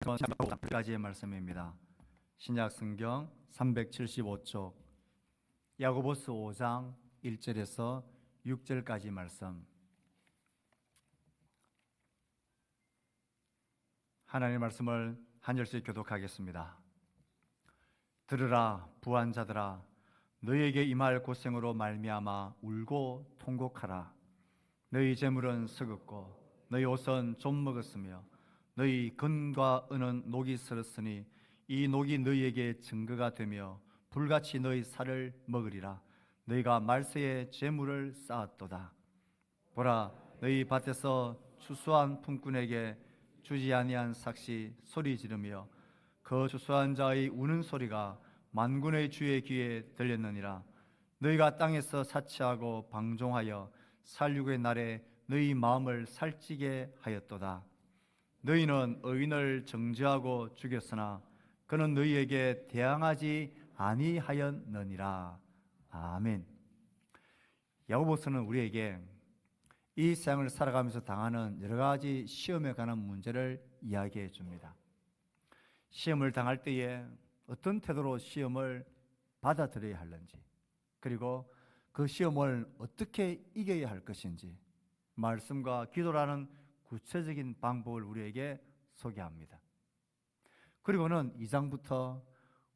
까지의 말씀입니다. 신약성경 375쪽 야고보서 5장 1절에서 6절까지 말씀. 하나님의 말씀을 한 절씩 교독하겠습니다. 들으라 부한 자들아, 너희에게 임할 고생으로 말미암아 울고 통곡하라. 너희 재물은 썩었고 너희 옷은 좀 먹었으며 너희 금과 은은 녹이 슬었으니 이 녹이 너희에게 증거가 되며 불같이 너희 살을 먹으리라. 너희가 말세에 재물을 쌓았도다. 보라, 너희 밭에서 추수한 품꾼에게 주지 아니한 삭시 소리 지르며 그 추수한 자의 우는 소리가 만군의 주의 귀에 들렸느니라. 너희가 땅에서 사치하고 방종하여 살육의 날에 너희 마음을 살찌게 하였도다. 너희는 의인을 정죄하고 죽였으나 그는 너희에게 대항하지 아니하였느니라. 아멘. 야고보서는 우리에게 이 세상을 살아가면서 당하는 여러 가지 시험에 관한 문제를 이야기해 줍니다. 시험을 당할 때에 어떤 태도로 시험을 받아들여야 하는지, 그리고 그 시험을 어떻게 이겨야 할 것인지 말씀과 기도라는 구체적인 방법을 우리에게 소개합니다. 그리고는 2장부터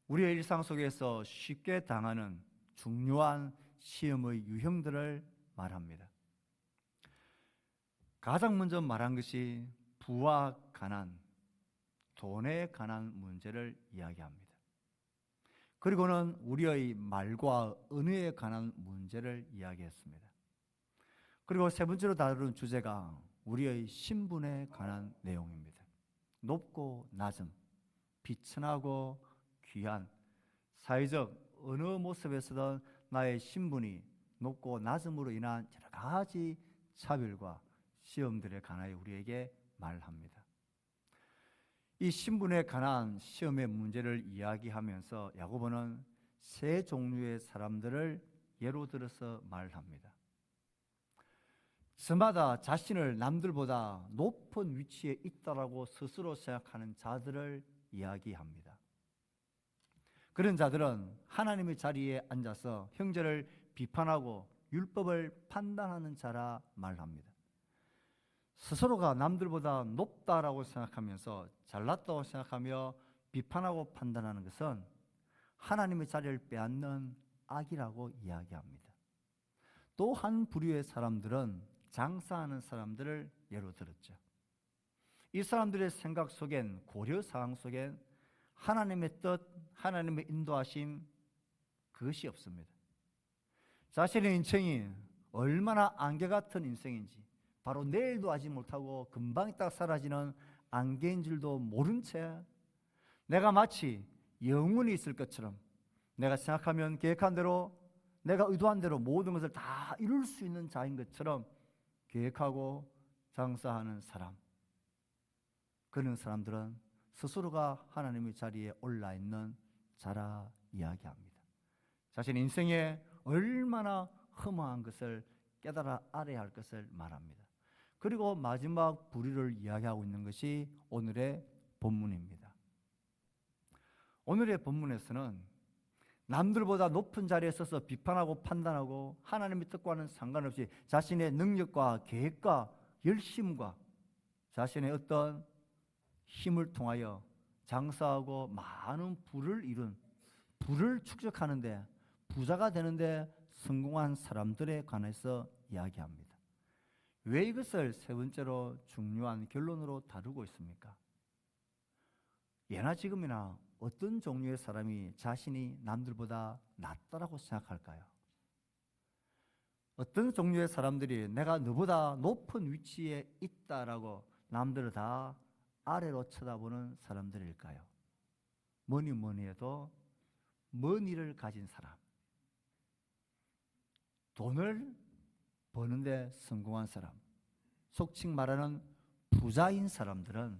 우리의 일상 속에서 쉽게 당하는 중요한 시험의 유형들을 말합니다. 가장 먼저 말한 것이 부와 가난, 돈에 관한 문제를 이야기합니다. 그리고는 우리의 말과 은혜에 관한 문제를 이야기했습니다. 그리고 세 번째로 다룬 주제가 우리의 신분에 관한 내용입니다. 높고 낮음, 비천하고 귀한, 사회적 어느 모습에서든 나의 신분이 높고 낮음으로 인한 여러 가지 차별과 시험들에 관하여 우리에게 말합니다. 이 신분에 관한 시험의 문제를 이야기하면서 야고보는 세 종류의 사람들을 예로 들어서 말합니다. 저마다 자신을 남들보다 높은 위치에 있다라고 스스로 생각하는 자들을 이야기합니다. 그런 자들은 하나님의 자리에 앉아서 형제를 비판하고 율법을 판단하는 자라 말합니다. 스스로가 남들보다 높다라고 생각하면서 잘났다고 생각하며 비판하고 판단하는 것은 하나님의 자리를 빼앗는 악이라고 이야기합니다. 또 한 부류의 사람들은 장사하는 사람들을 예로 들었죠. 이 사람들의 생각 속엔, 고려 상황 속엔 하나님의 뜻, 하나님의 인도하심 그것이 없습니다. 자신의 인생이 얼마나 안개 같은 인생인지, 바로 내일도 하지 못하고 금방 있다가 사라지는 안개인 줄도 모른 채 내가 마치 영원히 있을 것처럼, 내가 생각하면 계획한 대로, 내가 의도한 대로 모든 것을 다 이룰 수 있는 자인 것처럼 계획하고 장사하는 사람, 그런 사람들은 스스로가 하나님의 자리에 올라 있는 자라 이야기합니다. 자신의 인생에 얼마나 허무한 것을 깨달아 알아야 할 것을 말합니다. 그리고 마지막 부류를 이야기하고 있는 것이 오늘의 본문입니다. 오늘의 본문에서는 남들보다 높은 자리에 서서 비판하고 판단하고 하나님의 뜻과는 상관없이 자신의 능력과 계획과 열심과 자신의 어떤 힘을 통하여 장사하고 많은 부를 이룬, 부를 축적하는데, 부자가 되는데 성공한 사람들에 관해서 이야기합니다. 왜 이것을 세 번째로 중요한 결론으로 다루고 있습니까? 예나 지금이나 어떤 종류의 사람이 자신이 남들보다 낫다라고 생각할까요? 어떤 종류의 사람들이 내가 너보다 높은 위치에 있다라고 남들을 다 아래로 쳐다보는 사람들일까요? 뭐니 해도 머니를 가진 사람, 돈을 버는데 성공한 사람, 속칭 말하는 부자인 사람들은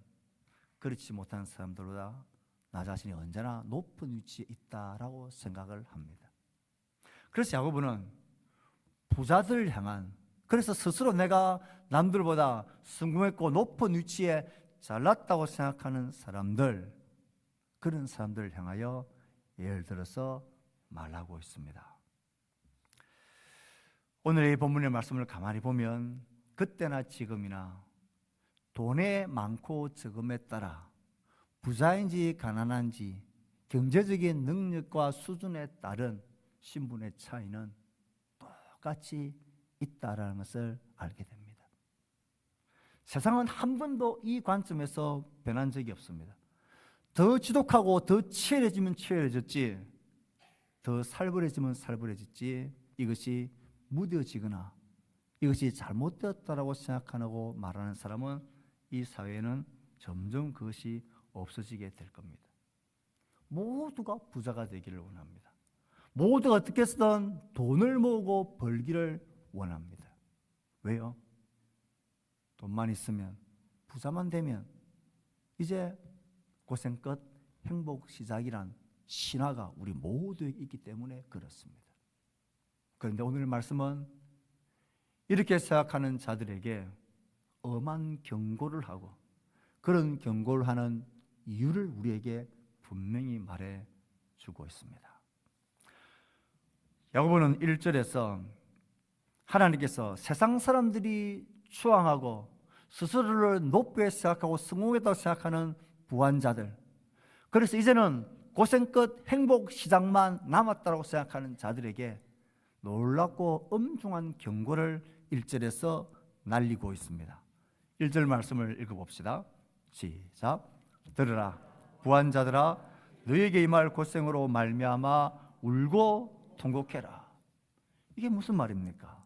그렇지 못한 사람들보다 나 자신이 언제나 높은 위치에 있다라고 생각을 합니다. 그래서 야고보는 부자들을 향한, 그래서 스스로 내가 남들보다 성공했고 높은 위치에 잘났다고 생각하는 사람들, 그런 사람들을 향하여 예를 들어서 말하고 있습니다. 오늘 이 본문의 말씀을 가만히 보면 그때나 지금이나 돈의 많고 적음에 따라 부자인지 가난한지 경제적인 능력과 수준에 따른 신분의 차이는 똑같이 있다라는 것을 알게 됩니다. 세상은 한 번도 이 관점에서 변한 적이 없습니다. 더 지독하고 더 치열해지면 치열해졌지, 더 살벌해지면 살벌해졌지, 이것이 무뎌지거나 이것이 잘못되었다라고 생각하고 말하는 사람은 이 사회에는 점점 그것이 없어지게 될 겁니다. 모두가 부자가 되기를 원합니다. 모두가 어떻게 해서든 돈을 모으고 벌기를 원합니다. 왜요? 돈만 있으면, 부자만 되면 이제 고생 끝, 행복 시작이란 신화가 우리 모두에게 있기 때문에 그렇습니다. 그런데 오늘 말씀은 이렇게 생각하는 자들에게 엄한 경고를 하고, 그런 경고를 하는 이유를 우리에게 분명히 말해 주고 있습니다. 야고보는 1절에서 하나님께서 세상 사람들이 추앙하고 스스로를 높게 생각하고 성공했다고 생각하는 부한자들, 그래서 이제는 고생 끝 행복 시작만 남았다고 생각하는 자들에게 놀랍고 엄중한 경고를 1절에서 날리고 있습니다. 1절 말씀을 읽어봅시다. 시작. 들으라 부한자들아, 너에게 임할 고생으로 말미암아 울고 통곡해라. 이게 무슨 말입니까?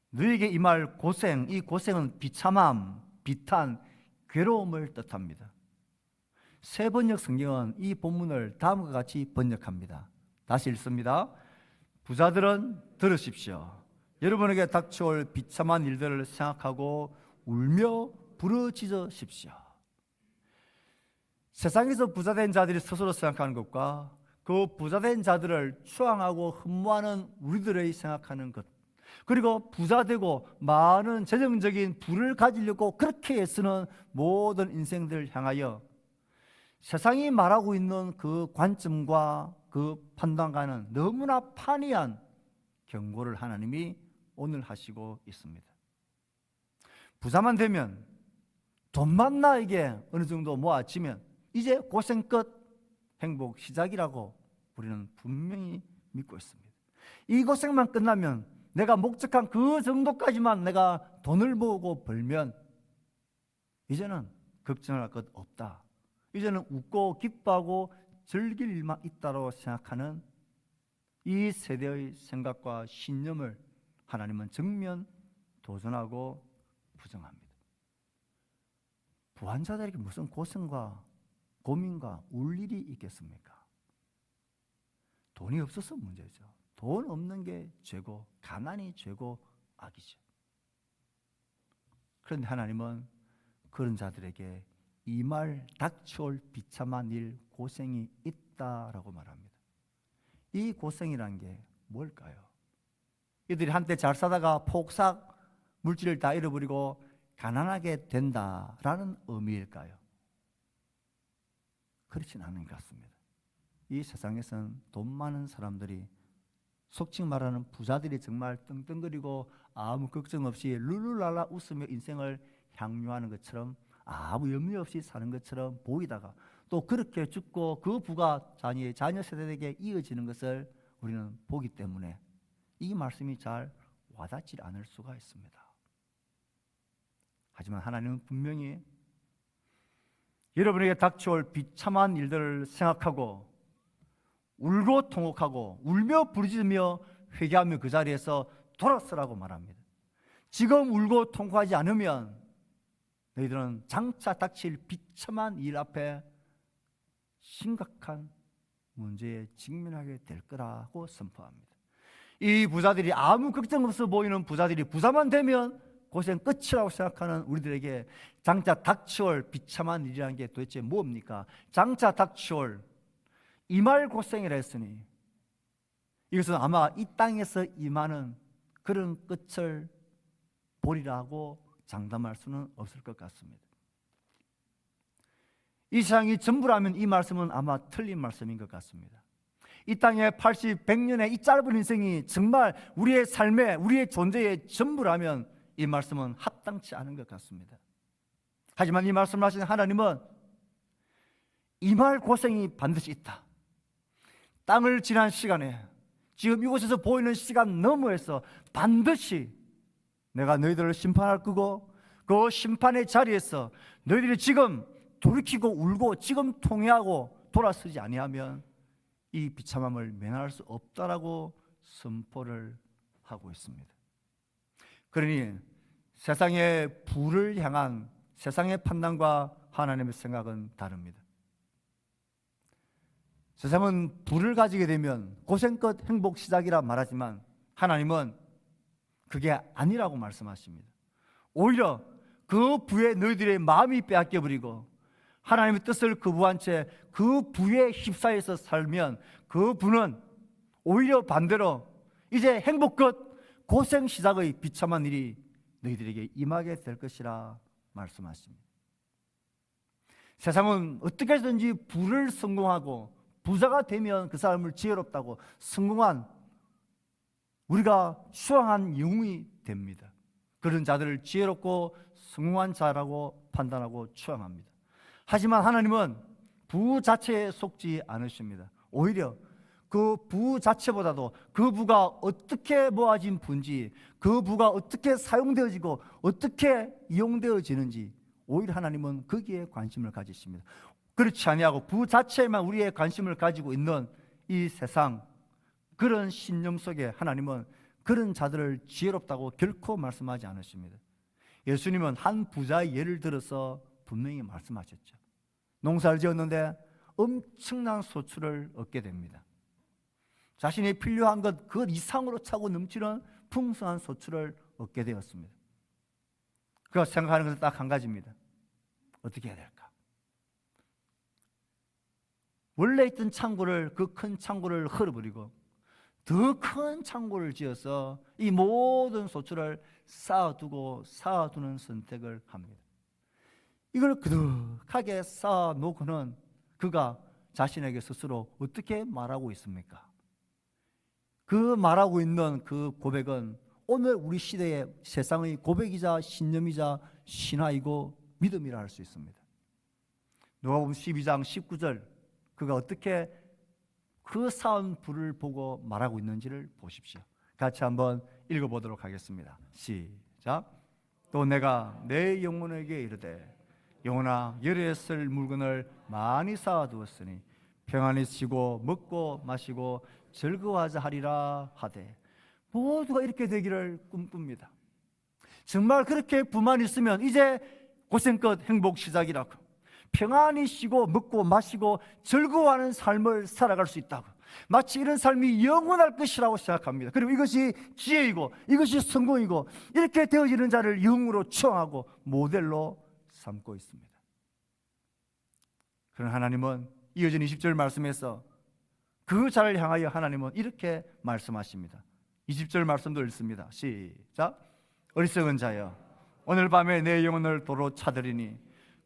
너에게 임할 고생, 이 고생은 비참함, 비탄, 괴로움을 뜻합니다. 새 번역 성경은 이 본문을 다음과 같이 번역합니다. 다시 읽습니다. 부자들은 들으십시오. 여러분에게 닥쳐올 비참한 일들을 생각하고 울며 부르짖으십시오. 세상에서 부자된 자들이 스스로 생각하는 것과 그 부자된 자들을 추앙하고 흠모하는 우리들의 생각하는 것, 그리고 부자되고 많은 재정적인 부를 가지려고 그렇게 애쓰는 모든 인생들을 향하여 세상이 말하고 있는 그 관점과 그 판단과는 너무나 판이한 경고를 하나님이 오늘 하시고 있습니다. 부자만 되면, 돈만 나에게 어느 정도 모아지면 이제 고생 끝, 행복 시작이라고 우리는 분명히 믿고 있습니다. 이 고생만 끝나면, 내가 목적한 그 정도까지만 내가 돈을 모으고 벌면 이제는 걱정할 것 없다, 이제는 웃고 기뻐하고 즐길 일만 있다고 생각하는 이 세대의 생각과 신념을 하나님은 정면 도전하고 부정합니다. 부한자들에게 무슨 고생과 고민과 울 일이 있겠습니까? 돈이 없어서 문제죠. 돈 없는 게 죄고, 가난이 죄고, 악이죠. 그런데 하나님은 그런 자들에게 이 말 닥쳐올 비참한 일, 고생이 있다라고 말합니다. 이 고생이란 게 뭘까요? 이들이 한때 잘 사다가 폭삭 물질을 다 잃어버리고 가난하게 된다라는 의미일까요? 그렇진 않은 것 같습니다. 이 세상에서는 돈 많은 사람들이, 속칭 말하는 부자들이 정말 떵떵거리고 아무 걱정 없이 룰루랄라 웃으며 인생을 향유하는 것처럼, 아무 염려 없이 사는 것처럼 보이다가 또 그렇게 죽고 그 부가 자녀 세대에게 이어지는 것을 우리는 보기 때문에 이 말씀이 잘 와닿지 않을 수가 있습니다. 하지만 하나님은 분명히 여러분에게 닥쳐올 비참한 일들을 생각하고 울고 통곡하고 울며 부르짖으며 회개하며 그 자리에서 돌아서라고 말합니다. 지금 울고 통곡하지 않으면 너희들은 장차 닥칠 비참한 일 앞에 심각한 문제에 직면하게 될 거라고 선포합니다. 이 부자들이, 아무 걱정 없어 보이는 부자들이 부자만 되면 고생 끝이라고 생각하는 우리들에게 장차 닥쳐올 비참한 일이라는 게 도대체 뭡니까? 장차 닥쳐올 임할 고생이라 했으니 이것은 아마 이 땅에서 임하는 그런 끝을 보리라고 장담할 수는 없을 것 같습니다. 이 세상이 전부라면 이 말씀은 아마 틀린 말씀인 것 같습니다. 이 땅에 80, 100년의 이 짧은 인생이 정말 우리의 삶에, 우리의 존재의 전부라면 이 말씀은 합당치 않은 것 같습니다. 하지만 이 말씀을 하신 하나님은 임할 고생이 반드시 있다. 땅을 지난 시간에, 지금 이곳에서 보이는 시간 너머에서 반드시 내가 너희들을 심판할 거고, 그 심판의 자리에서 너희들이 지금 돌이키고 울고 지금 통회하고 돌아서지 아니하면 이 비참함을 면할 수 없다라고 선포를 하고 있습니다. 그러니 세상의 부를 향한 세상의 판단과 하나님의 생각은 다릅니다. 세상은 부를 가지게 되면 고생 끝 행복 시작이라 말하지만 하나님은 그게 아니라고 말씀하십니다. 오히려 그 부에 너희들의 마음이 빼앗겨버리고 하나님의 뜻을 거부한 채 그 부에 휩싸여서 살면 그 부는 오히려 반대로 이제 행복 끝 고생 시작의 비참한 일이 너희들에게 임하게 될 것이라 말씀하십니다. 세상은 어떻게 해서든지 부를 성공하고 부자가 되면 그 사람을 지혜롭다고 성공한, 우리가 수왕한 영웅이 됩니다. 그런 자들을 지혜롭고 성공한 자라고 판단하고 추앙합니다. 하지만 하나님은 부 자체에 속지 않으십니다. 오히려 그 부 자체보다도 그 부가 어떻게 모아진 부인지, 그 부가 어떻게 사용되어지고 어떻게 이용되어지는지 오히려 하나님은 거기에 관심을 가지십니다. 그렇지 아니하고 부 자체에만 우리의 관심을 가지고 있는 이 세상, 그런 신념 속에 하나님은 그런 자들을 지혜롭다고 결코 말씀하지 않으십니다. 예수님은 한 부자의 예를 들어서 분명히 말씀하셨죠. 농사를 지었는데 엄청난 소출을 얻게 됩니다. 자신이 필요한 것 그 이상으로 차고 넘치는 풍성한 소출을 얻게 되었습니다. 그가 생각하는 것은 딱 한 가지입니다. 어떻게 해야 될까? 원래 있던 창고를, 그 큰 창고를 헐어버리고 더 큰 창고를 지어서 이 모든 소출을 쌓아두는 선택을 합니다. 이걸 그득하게 쌓아놓고는 그가 자신에게 스스로 어떻게 말하고 있습니까? 그 말하고 있는 그 고백은 오늘 우리 시대의 세상의 고백이자 신념이자 신화이고 믿음이라 할 수 있습니다. 누가복음 12장 19절, 그가 어떻게 그 쌓은 불을 보고 말하고 있는지를 보십시오. 같이 한번 읽어보도록 하겠습니다. 시작. 또 내가 내 영혼에게 이르되 영혼아, 열에 쓸 물건을 많이 쌓아두었으니 평안히 쉬고 먹고 마시고 즐거워하자 하리라 하되. 모두가 이렇게 되기를 꿈꿉니다. 정말 그렇게 부만 있으면 이제 고생 끝 행복 시작이라고, 평안히 쉬고 먹고 마시고 즐거워하는 삶을 살아갈 수 있다고, 마치 이런 삶이 영원할 것이라고 생각합니다. 그리고 이것이 지혜이고 이것이 성공이고 이렇게 되어지는 자를 영으로 추앙하고 모델로 삼고 있습니다. 그런 하나님은 이어진 20절 말씀에서 그 자를 향하여 하나님은 이렇게 말씀하십니다. 20절 말씀도 읽습니다. 시작. 어리석은 자여, 오늘 밤에 내 영혼을 도로 차들이니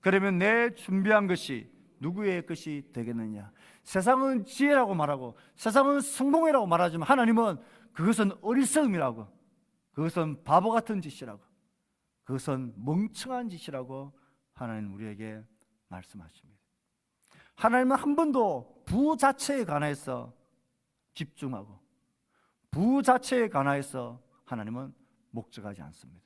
그러면 내 준비한 것이 누구의 것이 되겠느냐. 세상은 지혜라고 말하고 세상은 성공이라고 말하지만 하나님은 그것은 어리석음이라고, 그것은 바보 같은 짓이라고, 그것은 멍청한 짓이라고 하나님 우리에게 말씀하십니다. 하나님은 한 번도 부 자체에 관해서 집중하고 부 자체에 관해서 하나님은 목적하지 않습니다.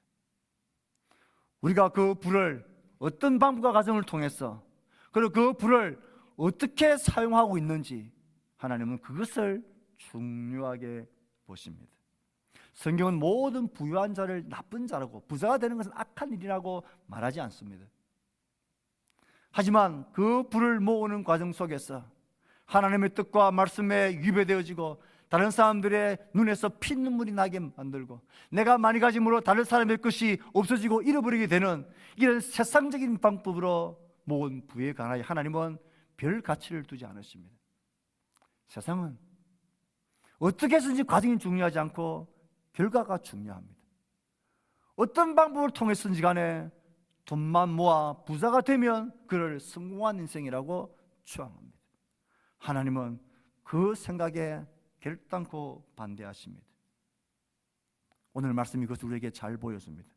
우리가 그 부를 어떤 방법과 과정을 통해서, 그리고 그 부를 어떻게 사용하고 있는지 하나님은 그것을 중요하게 보십니다. 성경은 모든 부유한 자를 나쁜 자라고, 부자가 되는 것은 악한 일이라고 말하지 않습니다. 하지만 그 부를 모으는 과정 속에서 하나님의 뜻과 말씀에 위배되어지고 다른 사람들의 눈에서 피눈물이 나게 만들고 내가 많이 가짐으로 다른 사람의 것이 없어지고 잃어버리게 되는 이런 세상적인 방법으로 모은 부에 관하여 하나님은 별 가치를 두지 않으십니다. 세상은 어떻게 해서든지 과정이 중요하지 않고 결과가 중요합니다. 어떤 방법을 통해서든지 간에 돈만 모아 부자가 되면 그를 성공한 인생이라고 추앙합니다. 하나님은 그 생각에 결단코 반대하십니다. 오늘 말씀이 그것을 우리에게 잘 보여줍니다.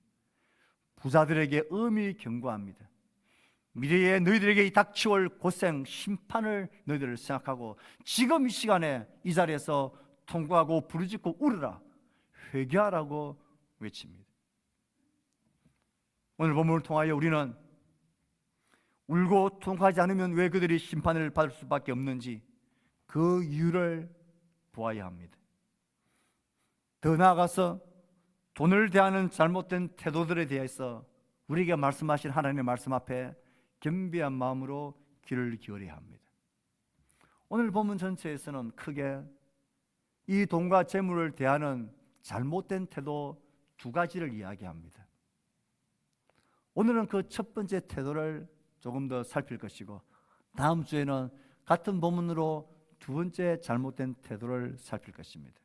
부자들에게 엄히 경고합니다. 미래에 너희들에게 닥치올 고생, 심판을 너희들을 생각하고 지금 이 시간에 이 자리에서 통곡하고 부르짖고 울으라, 회개하라고 외칩니다. 오늘 본문을 통하여 우리는 울고 통곡하지 않으면 왜 그들이 심판을 받을 수밖에 없는지 그 이유를 보아야 합니다. 더 나아가서 돈을 대하는 잘못된 태도들에 대해서 우리에게 말씀하신 하나님의 말씀 앞에 겸비한 마음으로 귀를 기울여야 합니다. 오늘 본문 전체에서는 크게 이 돈과 재물을 대하는 잘못된 태도 두 가지를 이야기합니다. 오늘은 그 첫 번째 태도를 조금 더 살필 것이고, 다음 주에는 같은 본문으로 두 번째 잘못된 태도를 살필 것입니다.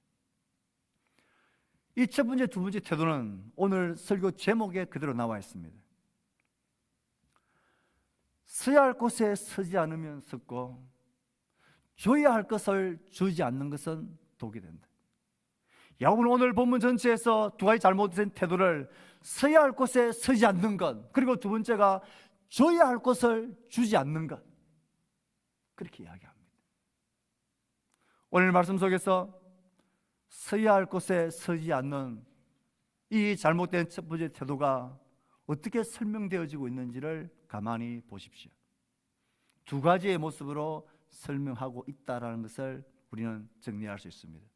이 첫 번째, 두 번째 태도는 오늘 설교 제목에 그대로 나와 있습니다. 서야 할 곳에 서지 않으면 섰고 줘야 할 것을 주지 않는 것은 독이 된다. 야곱은 오늘 본문 전체에서 두 가지 잘못된 태도를 서야 할 곳에 서지 않는 것, 그리고 두 번째가 줘야 할 것을 주지 않는 것, 그렇게 이야기합니다. 오늘 말씀 속에서 서야 할 곳에 서지 않는 이 잘못된 첫 번째 태도가 어떻게 설명되어지고 있는지를 가만히 보십시오. 두 가지의 모습으로 설명하고 있다는 것을 우리는 정리할 수 있습니다.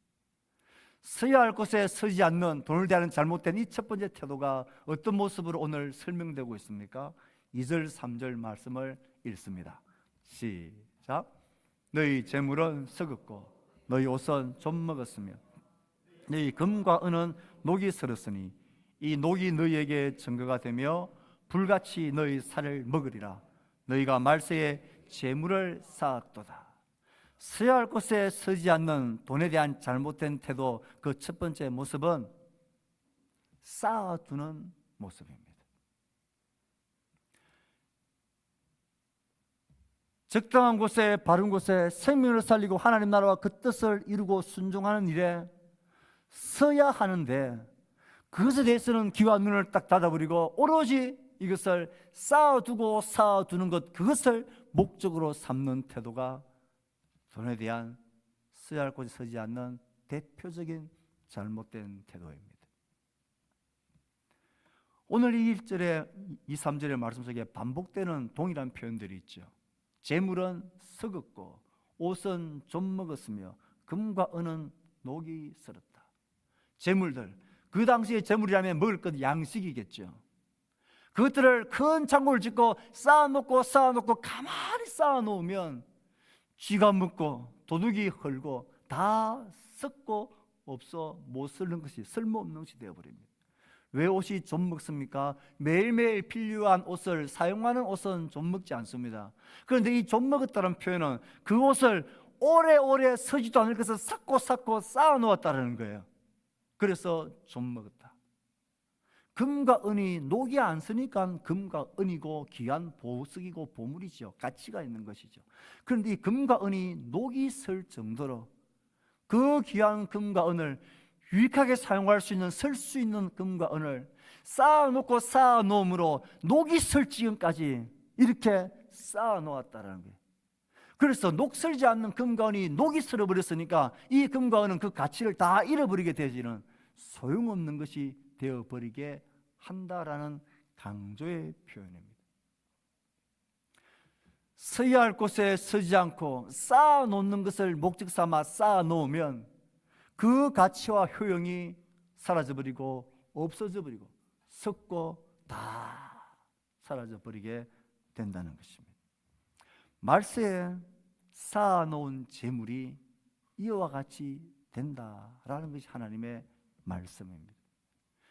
서야 할 곳에 서지 않는 돈을 대하는 잘못된 이 첫 번째 태도가 어떤 모습으로 오늘 설명되고 있습니까? 2절, 3절 말씀을 읽습니다. 시작. 너희 재물은 썩었고 너희 옷은 좀 먹었으며 너희 금과 은은 녹이 슬었으니 이 녹이 너희에게 증거가 되며 불같이 너희 살을 먹으리라. 너희가 말세에 재물을 쌓았도다. 서야 할 곳에 서지 않는 돈에 대한 잘못된 태도, 그 첫 번째 모습은 쌓아두는 모습입니다. 적당한 곳에, 바른 곳에 생명을 살리고 하나님 나라와 그 뜻을 이루고 순종하는 일에 서야 하는데, 그것에 대해서는 귀와 눈을 딱 닫아버리고 오로지 이것을 쌓아두는 것, 그것을 목적으로 삼는 태도가 돈에 대한 서야 할 곳에 서지 않는 대표적인 잘못된 태도입니다. 오늘 이 1절에 2, 3절의 말씀 속에 반복되는 동일한 표현들이 있죠. 재물은 썩었고 옷은 좀 먹었으며 금과 은은 녹이 슬었다. 재물들, 그 당시에 재물이라면 먹을 것 양식이겠죠. 그것들을 큰 창고를 짓고 쌓아놓고 가만히 쌓아놓으면 쥐가 먹고 도둑이 헐고 다 썩고 없어 못 쓰는 것이, 쓸모없는 것이 되어버립니다. 왜 옷이 좀 먹습니까? 매일매일 필요한 옷을, 사용하는 옷은 좀 먹지 않습니다. 그런데 이 좀 먹었다는 표현은 그 옷을 오래오래 서지도 않을 것을 쌓고 쌓아놓았다는 거예요. 그래서 좀 먹었다. 금과 은이 녹이 안 쓰니까 금과 은이고 귀한 보석이고 보물이죠. 가치가 있는 것이죠. 그런데 이 금과 은이 녹이 슬 정도로 그 귀한 금과 은을 유익하게 사용할 수 있는, 쓸 수 있는 금과 은을 쌓아놓음으로 녹이 슬 지경까지 이렇게 쌓아놓았다는 거예요. 그래서 녹슬지 않는 금과 은이 녹이 슬어버렸으니까 이 금과 은은 그 가치를 다 잃어버리게 되지는 소용없는 것이 되어버리게 한다라는 강조의 표현입니다. 서야 할 곳에 서지 않고 쌓아놓는 것을 목적 삼아 쌓아놓으면 그 가치와 효용이 사라져버리고 없어져버리고 썩고 다 사라져버리게 된다는 것입니다. 말세에 쌓아놓은 재물이 이와 같이 된다라는 것이 하나님의 말씀입니다.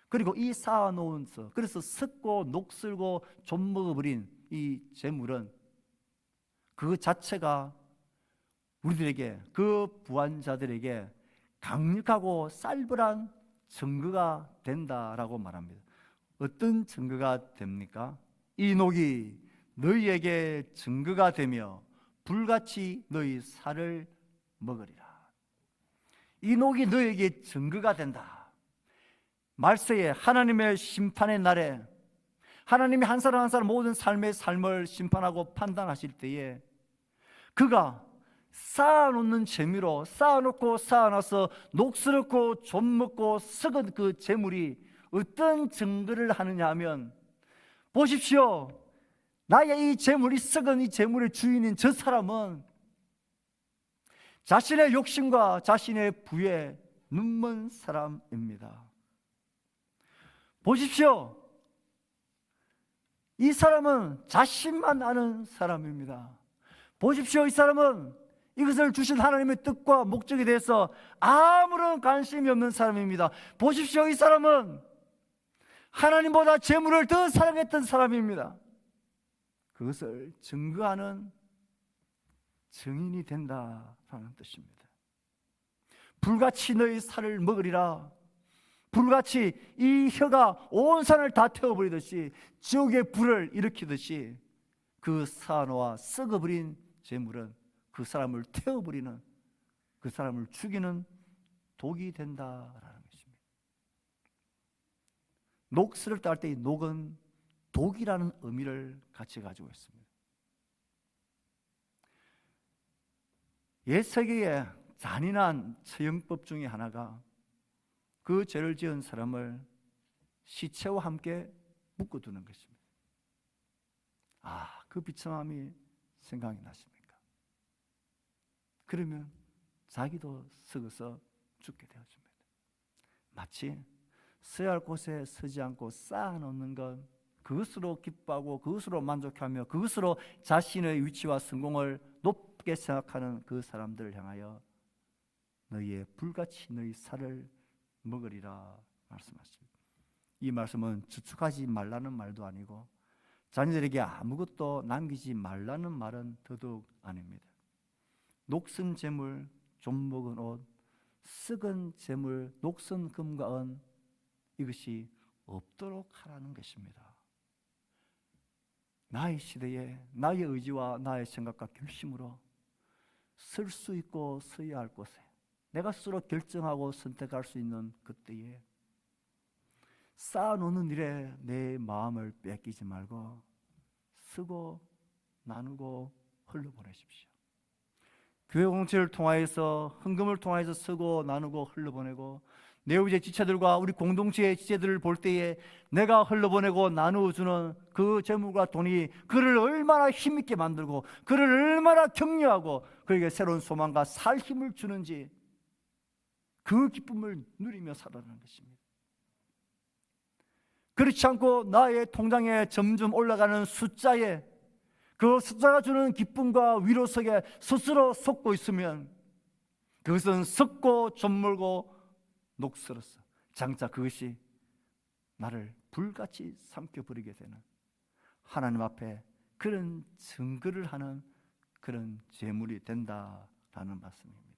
그리고 이 쌓아놓은 그래서 썩고 녹슬고 좀 먹어버린 이 재물은 그 자체가 우리들에게, 그 부한자들에게 강력하고 쌀벌한 증거가 된다라고 말합니다. 어떤 증거가 됩니까? 이 녹이 너희에게 증거가 되며 불같이 너희 살을 먹으리라. 이 녹이 너희에게 증거가 된다. 말세에 하나님의 심판의 날에 하나님이 한 사람 한 사람 모든 삶의 삶을 심판하고 판단하실 때에 그가 쌓아놓는 재미로 쌓아놓고 쌓아놔서 녹슬었고 좀먹고 썩은 그 재물이 어떤 증거를 하느냐 하면, 보십시오, 나의 이 재물이 썩은 이 재물의 주인인 저 사람은 자신의 욕심과 자신의 부에 눈먼 사람입니다. 보십시오, 이 사람은 자신만 아는 사람입니다. 보십시오, 이 사람은 이것을 주신 하나님의 뜻과 목적에 대해서 아무런 관심이 없는 사람입니다. 보십시오, 이 사람은 하나님보다 재물을 더 사랑했던 사람입니다. 그것을 증거하는 증인이 된다라는 뜻입니다. 불같이 너희 살을 먹으리라. 불같이 이 혀가 온 산을 다 태워버리듯이, 지옥의 불을 일으키듯이 그 산호와 썩어버린 재물은 그 사람을 태워버리는, 그 사람을 죽이는 독이 된다라는 것입니다. 녹슬었다 할 때 이 녹은 독이라는 의미를 같이 가지고 있습니다. 옛세계의 잔인한 처형법 중에 하나가 그 죄를 지은 사람을 시체와 함께 묶어두는 것입니다. 그 비참함이 생각이 나십니까? 그러면 자기도 썩어서 죽게 되어집니다. 마치 서야 할 곳에 서지 않고 쌓아놓는 것, 그것으로 기뻐하고 그것으로 만족하며 그것으로 자신의 위치와 성공을 높게 생각하는 그 사람들을 향하여 너희의 불같이 너희 살을 먹으리라 말씀하십니다. 이 말씀은 주축하지 말라는 말도 아니고 자녀들에게 아무것도 남기지 말라는 말은 더더욱 아닙니다. 녹슨 재물, 좀 먹은 옷, 썩은 재물, 녹슨 금과 은, 이것이 없도록 하라는 것입니다. 나의 시대에 나의 의지와 나의 생각과 결심으로 설 수 있고 서야 할 곳에 내가 스스로 결정하고 선택할 수 있는 그때에 쌓아놓는 일에 내 마음을 뺏기지 말고 쓰고 나누고 흘려보내십시오. 교회 공동체를 통하여서 헌금을 통하여서 쓰고 나누고 흘려보내고 내우제 지체들과 우리 공동체의 지체들을 볼 때에 내가 흘려보내고 나누어주는 그 재물과 돈이 그를 얼마나 힘있게 만들고 그를 얼마나 격려하고 그에게 새로운 소망과 살 힘을 주는지 그 기쁨을 누리며 살아가는 것입니다. 그렇지 않고 나의 통장에 점점 올라가는 숫자에 그 숫자가 주는 기쁨과 위로 속에 스스로 속고 있으면 그것은 썩고 좀물고 녹슬었어. 장차 그것이 나를 불같이 삼켜버리게 되는, 하나님 앞에 그런 증거를 하는 그런 재물이 된다라는 말씀입니다.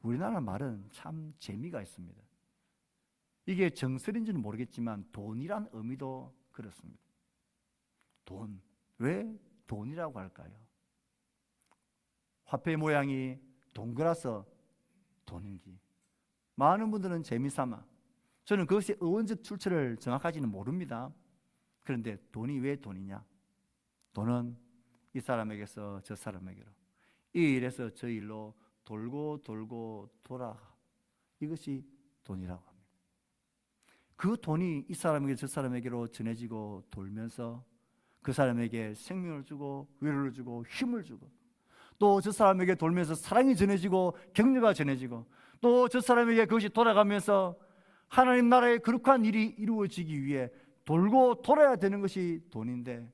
우리나라 말은 참 재미가 있습니다. 이게 정설인지는 모르겠지만 돈이란 의미도 그렇습니다. 돈, 왜 돈이라고 할까요? 화폐 모양이 동그라서 돈인지, 많은 분들은 재미삼아, 저는 그것이 의원적 출처를 정확하지는 모릅니다. 그런데 돈이 왜 돈이냐? 돈은 이 사람에게서 저 사람에게로, 이 일에서 저 일로 돌고 돌고 돌아, 이것이 돈이라고 합니다. 그 돈이 이 사람에게 저 사람에게로 전해지고 돌면서 그 사람에게 생명을 주고 위로를 주고 힘을 주고, 또 저 사람에게 돌면서 사랑이 전해지고 격려가 전해지고, 또 저 사람에게 그것이 돌아가면서 하나님 나라의 거룩한 일이 이루어지기 위해 돌고 돌아야 되는 것이 돈인데,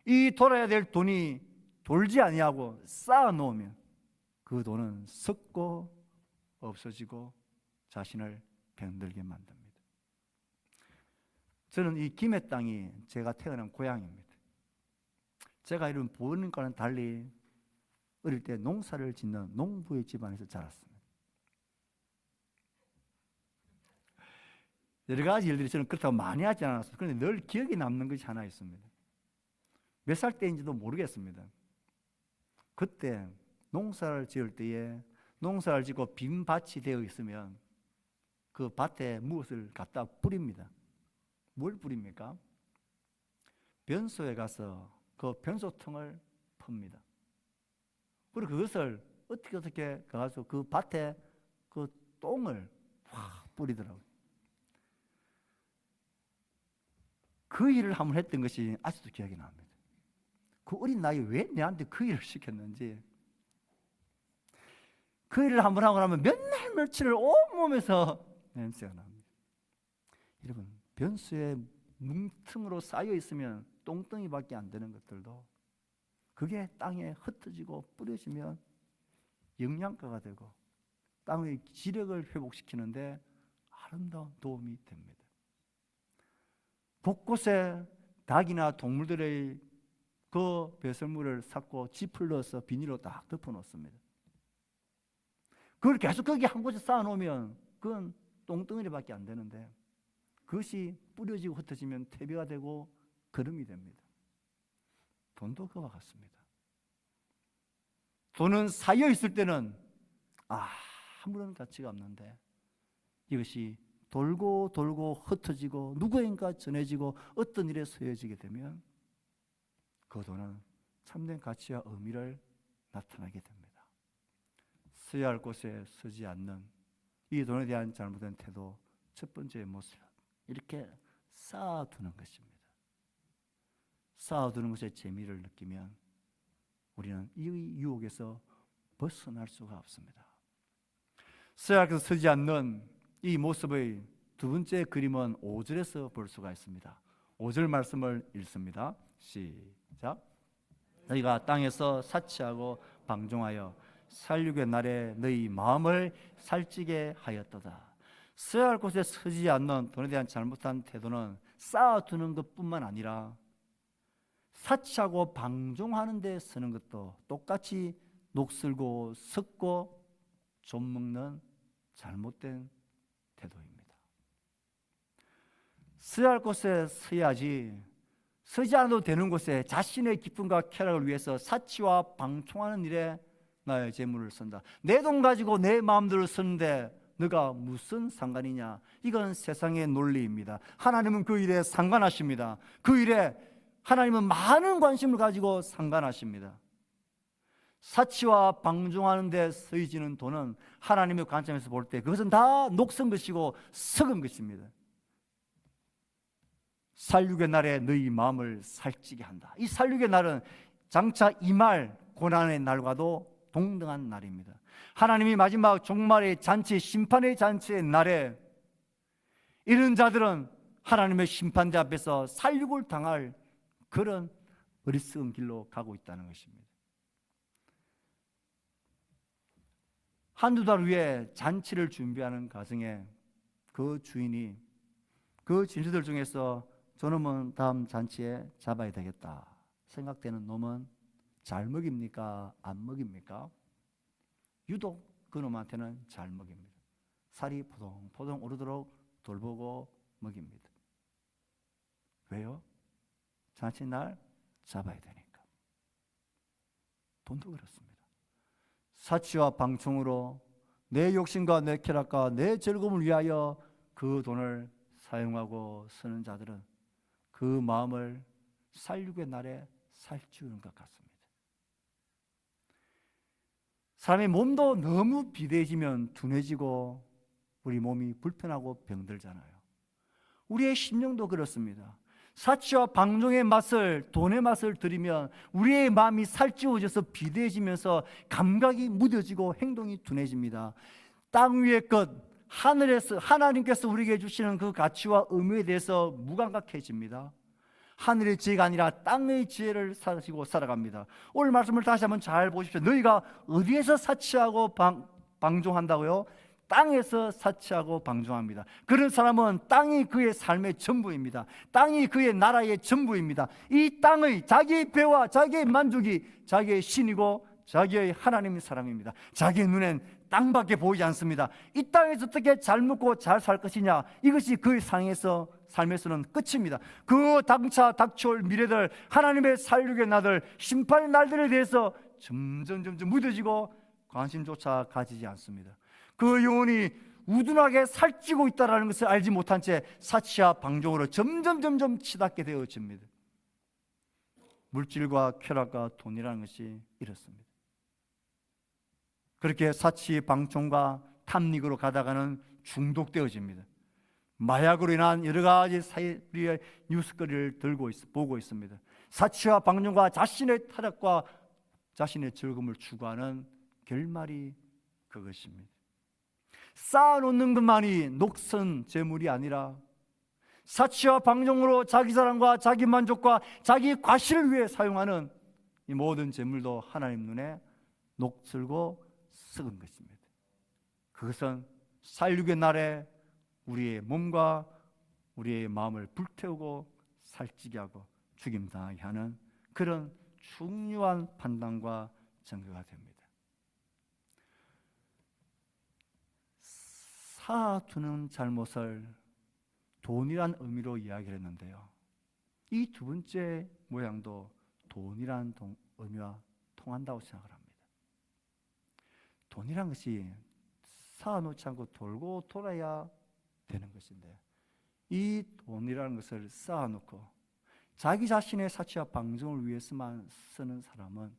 이 돌아야 될 돈이 돌지 아니하고 쌓아놓으면 그 돈은 썩고 없어지고 자신을 병들게 만듭니다. 저는 이 김해 땅이 제가 태어난 고향입니다. 제가 이런 부모님과는 달리 어릴 때 농사를 짓는 농부의 집안에서 자랐습니다. 여러 가지 일들이 저는 그렇다고 많이 하지 않았어요. 그런데 늘 기억에 남는 것이 하나 있습니다. 몇 살 때인지도 모르겠습니다. 그때 농사를 지을 때에 농사를 짓고 빈 밭이 되어 있으면 그 밭에 무엇을 갖다 뿌립니다. 뭘 뿌립니까? 변소에 가서 그 변소통을 풉니다. 그리고 그것을 어떻게 가서 그 밭에 그 똥을 확 뿌리더라고요. 그 일을 한번 했던 것이 아직도 기억이 납니다. 그 어린 나이에 왜 내한테 그 일을 시켰는지. 그 일을 한번 하고 나면 몇 날 며칠을 온몸에서 냄새가 납니다. 여러분, 변수에 뭉텅으로 쌓여 있으면 똥덩이밖에 안 되는 것들도 그게 땅에 흩어지고 뿌려지면 영양가가 되고 땅의 지력을 회복시키는데 아름다운 도움이 됩니다. 곳곳에 닭이나 동물들의 그 배설물을 삭고 짚을 넣어서 비닐로 딱 덮어 놓습니다. 그걸 계속 거기 한 곳에 쌓아 놓으면 그건 똥덩어리밖에 안 되는데 그것이 뿌려지고 흩어지면 퇴비가 되고 거름이 됩니다. 돈도 그와 같습니다. 돈은 쌓여 있을 때는 아무런 가치가 없는데 이것이 돌고 돌고 흩어지고 누구인가 전해지고 어떤 일에 쓰여지게 되면 그 돈은 참된 가치와 의미를 나타나게 됩니다. 써야 할 곳에 쓰지 않는 이 돈에 대한 잘못된 태도, 첫 번째 모습, 이렇게 쌓아두는 것입니다. 쌓아두는 것에 재미를 느끼면 우리는 이 유혹에서 벗어날 수가 없습니다. 써야 할 곳에 쓰지 않는 이 모습의 두 번째 그림은 5절에서 볼 수가 있습니다. 5절 말씀을 읽습니다. 시작. 너희가 땅에서 사치하고 방종하여 살육의 날에 너희 마음을 살찌게 하였도다. 써야 할 곳에 쓰지 않는 돈에 대한 잘못한 태도는 쌓아두는 것뿐만 아니라 사치하고 방종하는 데 쓰는 것도 똑같이 녹슬고 썩고 좀먹는 잘못된 태도입니다. 써야 할 곳에 써야지 쓰지 않아도 되는 곳에 자신의 기쁨과 쾌락을 위해서 사치와 방종하는 일에 나의 재물을 쓴다. 내 돈 가지고 내 마음대로 쓰는데 너가 무슨 상관이냐. 이건 세상의 논리입니다. 하나님은 그 일에 상관하십니다. 그 일에 하나님은 많은 관심을 가지고 상관하십니다. 사치와 방종하는 데 쓰여지는 돈은 하나님의 관점에서 볼 때 그것은 다 녹슨 것이고 썩은 것입니다. 살육의 날에 너희 마음을 살찌게 한다. 이 살육의 날은 장차 이말 고난의 날과도 동등한 날입니다. 하나님이 마지막 종말의 잔치, 심판의 잔치의 날에 이런 자들은 하나님의 심판대 앞에서 살육을 당할 그런 어리석은 길로 가고 있다는 것입니다. 한두 달 후에 잔치를 준비하는 가정에 그 주인이 그 진수들 중에서 저놈은 다음 잔치에 잡아야 되겠다 생각되는 놈은 잘 먹입니까? 안 먹입니까? 유독 그 놈한테는 잘 먹입니다. 살이 포동포동 오르도록 돌보고 먹입니다. 왜요? 잔치날 잡아야 되니까. 돈도 그렇습니다. 사치와 방충으로 내 욕심과 내 쾌락과 내 즐거움을 위하여 그 돈을 사용하고 쓰는 자들은 그 마음을 살육의 날에 살찌우는 것 같습니다. 사람의 몸도 너무 비대해지면 둔해지고 우리 몸이 불편하고 병들잖아요. 우리의 심령도 그렇습니다. 사치와 방종의 맛을, 돈의 맛을 들이면 우리의 마음이 살찌워져서 비대해지면서 감각이 무뎌지고 행동이 둔해집니다. 땅 위의 것, 하늘에서 하나님께서 우리에게 주시는 그 가치와 의미에 대해서 무감각해집니다. 하늘의 지혜가 아니라 땅의 지혜를 사시고 살아갑니다. 오늘 말씀을 다시 한번 잘 보십시오. 너희가 어디에서 사치하고 방종한다고요? 땅에서 사치하고 방종합니다. 그런 사람은 땅이 그의 삶의 전부입니다. 땅이 그의 나라의 전부입니다. 이 땅의 자기의 배와 자기의 만족이 자기의 신이고 자기의 하나님의 사랑입니다. 자기의 눈엔 땅밖에 보이지 않습니다. 이 땅에서 어떻게 잘 먹고 잘 살 것이냐, 이것이 그의 삶에서는 끝입니다. 그 당차 닥쳐올 미래들, 하나님의 살육의 날들, 심판의 날들에 대해서 점점 무뎌지고 관심조차 가지지 않습니다. 그 영혼이 우둔하게 살찌고 있다는 것을 알지 못한 채 사치와 방종으로 점점 치닫게 되어집니다. 물질과 쾌락과 돈이라는 것이 이렇습니다. 그렇게 사치, 방종과 탐닉으로 가다가는 중독되어집니다. 마약으로 인한 여러 가지 우리의 뉴스거리를 보고 있습니다. 사치와 방종과 자신의 타락과 자신의 즐거움을 추구하는 결말이 그것입니다. 쌓아놓는 것만이 녹슨 재물이 아니라 사치와 방종으로 자기 사랑과 자기 만족과 자기 과실을 위해 사용하는 이 모든 재물도 하나님 눈에 녹슬고 썩은 것입니다. 그것은 살육의 날에 우리의 몸과 우리의 마음을 불태우고 살찌게 하고 죽임당하게 하는 그런 중요한 판단과 증거가 됩니다. 사두는 잘못을 돈이란 의미로 이야기를 했는데요, 이 두 번째 모양도 돈이란 의미와 통한다고 생각을 합니다. 돈이란 것이 쌓아놓지 않고 돌고 돌아야 되는 것인데, 이 돈이라는 것을 쌓아놓고 자기 자신의 사치와 방종을 위해서만 쓰는 사람은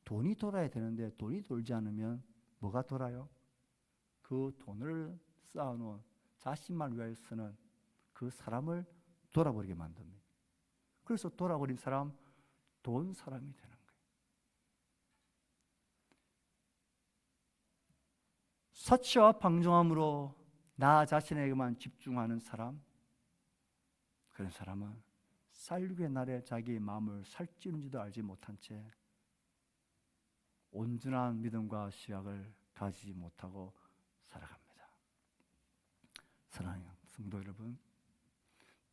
돈이 돌아야 되는데, 돈이 돌지 않으면 뭐가 돌아요? 그 돈을 쌓아놓은 자신만 위하여 쓰는 그 사람을 돌아버리게 만듭니다. 그래서 돌아버린 사람, 돈 사람이 되는 거예요. 사치와 방종함으로 나 자신에게만 집중하는 사람, 그런 사람은 살육의 날에 자기의 마음을 살찌는지도 알지 못한 채 온전한 믿음과 시각을 가지지 못하고 살아갑니다. 사랑하는 성도 여러분,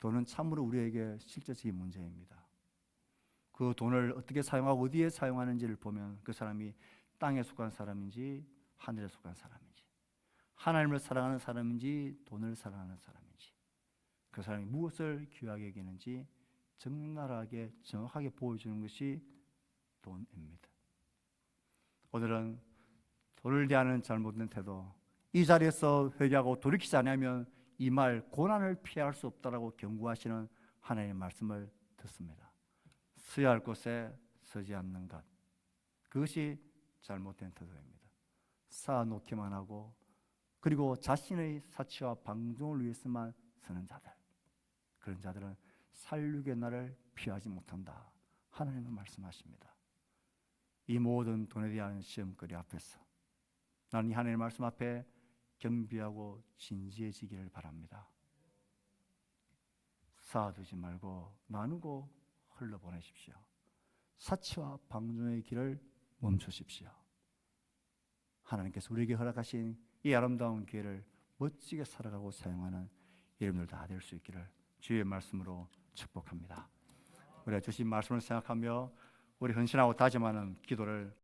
돈은 참으로 우리에게 실제적인 문제입니다. 그 돈을 어떻게 사용하고 어디에 사용하는지를 보면 그 사람이 땅에 속한 사람인지 하늘에 속한 사람인지, 하나님을 사랑하는 사람인지 돈을 사랑하는 사람인지, 그 사람이 무엇을 귀하게 여기는지 적나라하게 정확하게 보여주는 것이 돈입니다. 오늘은 돈을 대하는 잘못된 태도, 이 자리에서 회개하고 돌이키지 않으면 이 말 고난을 피할 수 없다라고 경고하시는 하나님의 말씀을 듣습니다. 서야 할 곳에 서지 않는 것, 그것이 잘못된 태도입니다. 쌓아놓기만 하고 그리고 자신의 사치와 방종을 위해서만 쓰는 자들, 그런 자들은 살육의 날을 피하지 못한다, 하나님은 말씀하십니다. 이 모든 돈에 대한 시험거리 앞에서 나는 이 하나님의 말씀 앞에 겸비하고 진지해지기를 바랍니다. 쌓아두지 말고 나누고 흘러보내십시오. 사치와 방종의 길을 멈추십시오. 하나님께서 우리에게 허락하신 이 아름다운 기회를 멋지게 살아가고 사용하는 여러분들 다 될 수 있기를 주의 말씀으로 축복합니다. 우리가 주신 말씀을 생각하며 우리 헌신하고 다짐하는 기도를